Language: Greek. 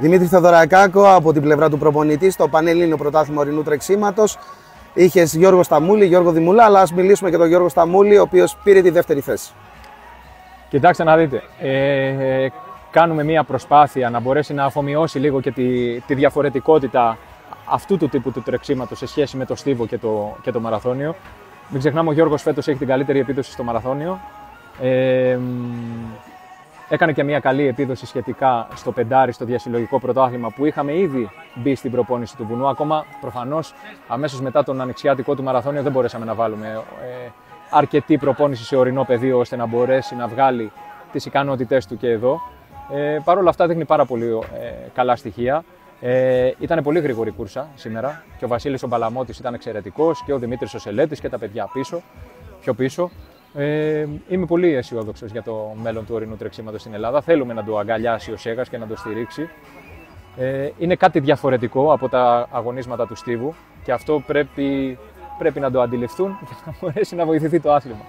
Δημήτρη Θεοδωρακάκο από την πλευρά του προπονητή στο Πανελλήνιο Πρωτάθλημα Ορεινού Τρεξίματος. Είχες Γιώργο Σταμούλη, Γιώργο Δημουλά, αλλά ας μιλήσουμε και τον Γιώργο Σταμούλη, ο οποίος πήρε τη δεύτερη θέση. Κοιτάξτε να δείτε, κάνουμε μια προσπάθεια να μπορέσει να αφομοιώσει λίγο και τη διαφορετικότητα αυτού του τύπου του τρεξίματος σε σχέση με το στίβο και το μαραθώνιο. Μην ξεχνάμε, ο Γιώργος φέτος έχει την καλύτερη επίδοση στο μαραθώνιο. Έκανε και μια καλή επίδοση σχετικά στο πεντάρι, στο διασυλλογικό πρωτάθλημα που είχαμε ήδη μπει στην προπόνηση του βουνού. Ακόμα προφανώς αμέσως μετά τον ανοιξιάτικο του μαραθώνιο δεν μπορέσαμε να βάλουμε αρκετή προπόνηση σε ορεινό πεδίο ώστε να μπορέσει να βγάλει τις ικανότητές του και εδώ. Παρ' όλα αυτά δείχνει πάρα πολύ καλά στοιχεία. Ήταν πολύ γρήγορη κούρσα σήμερα και ο Βασίλης ο Μπαλαμώτης ήταν εξαιρετικός και ο Δημήτρης ο Σελέτης και τα παιδιά πιο πίσω. Είμαι πολύ αισιόδοξος για το μέλλον του ορεινού τρεξίματος στην Ελλάδα. Θέλουμε να το αγκαλιάσει ο Σέγας και να το στηρίξει. Είναι κάτι διαφορετικό από τα αγωνίσματα του στίβου και αυτό πρέπει να το αντιληφθούν για να μπορέσει να βοηθηθεί το άθλημα.